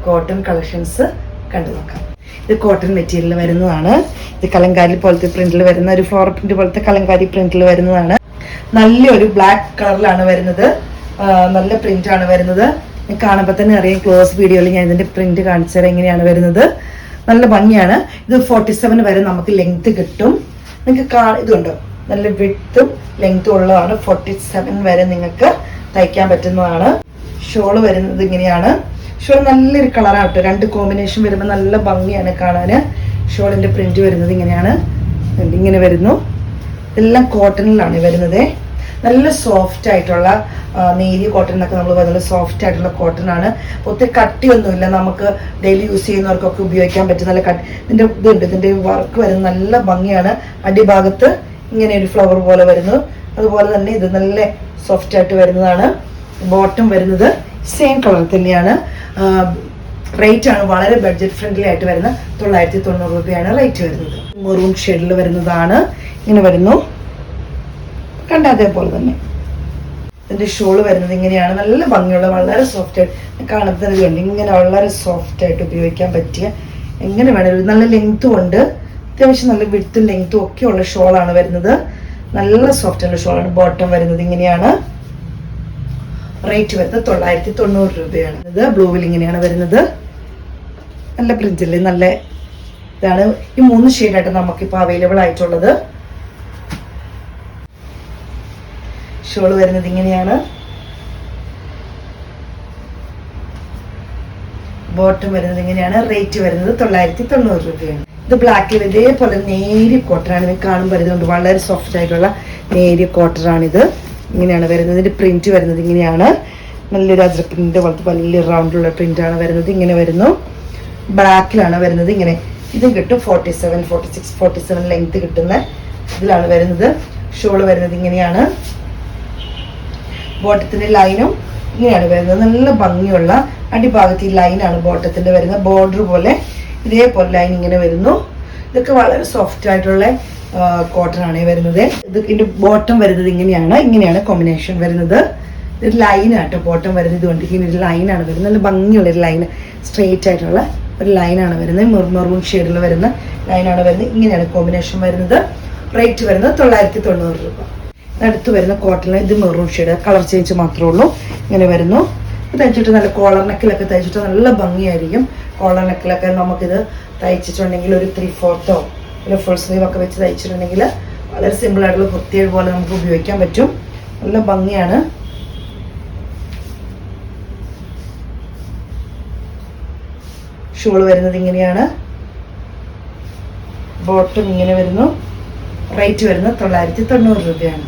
Cotton collections കണ്ടു നോക്കാം. ഇത് കോട്ടൺ മെറ്റീരിയൽ വരുന്നതാണ്. ഇത് കലങ്കാരി പോലത്തെ പ്രിന്റിൽ വരുന്ന ഒരു ഫ്ലോർ പ്രിന്റ് പോലത്തെ കലങ്കാരി പ്രിന്റിൽ വരുന്നതാണ്. നല്ലൊരു ബ്ലാക്ക് കളറിലാണ് വരുന്നത്. നല്ല പ്രിന്റ് ആണ് വരുന്നത്. കാണുമ്പോൾ തന്നെ അറിയാം. ക്ലോസ് വീഡിയോയിൽ ഞാൻ ഇതിന്റെ പ്രിന്റ് കാണിച്ചു തരാം എങ്ങനെയാണ് വരുന്നത്. നല്ല ഭംഗിയാണ്. ഇത് 47 വരെ നമുക്ക് ലെങ്ത് കിട്ടും. നിങ്ങൾക്ക് ഇതുണ്ടോ, നല്ല വിഡ്ത്തും ലെങ്ത്തും ഉള്ളതാണ്. 47 വരെ നിങ്ങൾക്ക് തയ്ക്കാൻ പറ്റുന്നതാണ്. ഷോള് വരുന്നത് ഇങ്ങനെയാണ്. ഷോൾ നല്ലൊരു കളറാണ് കേട്ടോ. 2 കോമ്പിനേഷൻ വരുമ്പോൾ നല്ല ഭംഗിയാണ് കാണാൻ. ഷോളിന്റെ പ്രിന്റ് വരുന്നത് ഇങ്ങനെയാണ്. ഇങ്ങനെ വരുന്നു. എല്ലാം കോട്ടണിലാണ് വരുന്നത്. നല്ല സോഫ്റ്റ് ആയിട്ടുള്ള നേരിയ കോട്ടൺ എന്നൊക്കെ നമ്മൾ പറയുന്നത് സോഫ്റ്റ് ആയിട്ടുള്ള കോട്ടൺ ആണ്. ഒത്തിരി കട്ടിയൊന്നുമില്ല. നമുക്ക് ഡെയിലി യൂസ് ചെയ്യുന്നവർക്കൊക്കെ ഉപയോഗിക്കാൻ പറ്റും. നല്ല കട്ടി ഇതിന്റെ ഇതുണ്ട്. ഇതിന്റെ വർക്ക് വരുന്നത് നല്ല ഭംഗിയാണ്. അടിഭാഗത്ത് ഇങ്ങനെ ഒരു ഫ്ലവർ പോലെ വരുന്നു. അതുപോലെ തന്നെ ഇത് നല്ല സോഫ്റ്റ് ആയിട്ട് വരുന്നതാണ്. ബോട്ടം വരുന്നത് സെയിം കളർ തന്നെയാണ്. റേറ്റ് ആണ് വളരെ ബഡ്ജറ്റ് ഫ്രണ്ട്ലി ആയിട്ട് വരുന്ന 990 രൂപയാണ് റേറ്റ് വരുന്നത്. മെറൂൺ ഷെയ്ഡിൽ വരുന്നതാണ്. ഇങ്ങനെ വരുന്നു. കണ്ട അതേപോലെ തന്നെ ഇതിന്റെ ഷോള് വരുന്നത് ഇങ്ങനെയാണ്. നല്ല ഭംഗിയുള്ള വളരെ സോഫ്റ്റ് ആയിട്ട് കാണുന്നത് കണ്ട് ഇങ്ങനെ വളരെ സോഫ്റ്റ് ആയിട്ട് ഉപയോഗിക്കാൻ പറ്റിയ എങ്ങനെ വേണമെങ്കിലും നല്ല ലെങ്ത്തും ഉണ്ട്. അത്യാവശ്യം നല്ല വിഡ്ത്തും ലെങ്ത്തും ഒക്കെ ഉള്ള ഷോളാണ് വരുന്നത്. നല്ല സോഫ്റ്റ് ഉള്ള ഷോളാണ്. ബോട്ടം വരുന്നത് ഇങ്ങനെയാണ്. റേറ്റ് വരുന്നത് 990 രൂപയാണ്. ഇത് ബ്ലൂവിൽ ഇങ്ങനെയാണ് വരുന്നത്. നല്ല പ്രിന്റില് നല്ല ഇതാണ്. ഈ 3 ഷെയ്ഡായിട്ട് നമുക്കിപ്പോൾ അവൈലബിൾ ആയിട്ടുള്ളത്. ഷോള് വരുന്നത് ഇങ്ങനെയാണ്. ബോട്ടം വരുന്നത് ഇങ്ങനെയാണ്. റേറ്റ് വരുന്നത് 990 രൂപയാണ്. ഇത് ബ്ലാക്കിൽ ഇതേപോലെ നേരിയ കോട്ടറാണ്. ഇത് കാണുമ്പോൾ വരുന്നുണ്ട് വളരെ സോഫ്റ്റ് ആയിട്ടുള്ള നേരിയ കോട്ടറാണിത്. ഇങ്ങനെയാണ് വരുന്നത്. ഇതിന്റെ പ്രിന്റ് വരുന്നത് ഇങ്ങനെയാണ്. നല്ലൊരു അജ്ര പ്രിന്റ് പോലത്തെ വലിയ റൗണ്ടുള്ള പ്രിന്റാണ് വരുന്നത്. ഇങ്ങനെ വരുന്നു. ബ്ലാക്കിലാണ് വരുന്നത്. ഇങ്ങനെ ഇതും കിട്ടും. 47, 46, 47 ലെങ്ത് കിട്ടുന്ന ഇതിലാണ് വരുന്നത്. ഷോള് വരുന്നത് ഇങ്ങനെയാണ്. ബോട്ടത്തിന്റെ ലൈനും ഇങ്ങനെയാണ് വരുന്നത്. നല്ല ഭംഗിയുള്ള അടിഭാഗത്ത് ഈ ലൈനാണ് ബോട്ടത്തിന്റെ വരുന്നത്. ബോർഡർ പോലെ ഇതേപോലെ ലൈൻ ഇങ്ങനെ വരുന്നു. ഇതൊക്കെ വളരെ സോഫ്റ്റ് ആയിട്ടുള്ള കോട്ടൺ ആണ് വരുന്നത്. ഇതിന്റെ ബോട്ടം വരുന്നത് ഇങ്ങനെയാണ്. ഇങ്ങനെയാണ് കോമ്പിനേഷൻ വരുന്നത്. ഇത് ലൈനാട്ടോ ബോട്ടം വരുന്നത്. ഇതുകൊണ്ട് ഇങ്ങനെ ഒരു ലൈനാണ് വരുന്നത്. നല്ല ഭംഗിയുള്ള ഒരു ലൈൻ, സ്ട്രെയിറ്റ് ആയിട്ടുള്ള ഒരു ലൈനാണ് വരുന്നത്. മെറൂൺ ഷെയ്ഡിൽ വരുന്ന ലൈനാണ് വരുന്നത്. ഇങ്ങനെയാണ് കോമ്പിനേഷൻ വരുന്നത്. റേറ്റ് വരുന്നത് 990 രൂപ. അടുത്ത് വരുന്ന കോട്ടൺ ഇത് മെറൂൺ ഷെയ്ഡ്, കളർ ചേഞ്ച് മാത്രമേ ഉള്ളൂ. ഇങ്ങനെ വരുന്നു. തയ്ച്ചിട്ട് നല്ല കോളർ നെക്കിലൊക്കെ തയ്ച്ചിട്ട് നല്ല ഭംഗിയായിരിക്കും. കോളർ നെക്കിലൊക്കെ നമുക്കിത് തയ്ച്ചിട്ടുണ്ടെങ്കിൽ ഒരു 3/4 ഒരു ഫുൾ സ്ലീവ് ഒക്കെ വെച്ച് തയ്ച്ചിട്ടുണ്ടെങ്കിൽ വളരെ സിമ്പിൾ ആയിട്ടുള്ള കുർത്തിയെ പോലെ നമുക്ക് ഉപയോഗിക്കാൻ പറ്റും. നല്ല ഭംഗിയാണ്. ഷോള് വരുന്നത് ഇങ്ങനെയാണ്. ബോട്ടം ഇങ്ങനെ വരുന്നു. റേറ്റ് വരുന്നത് 990 രൂപയാണ്.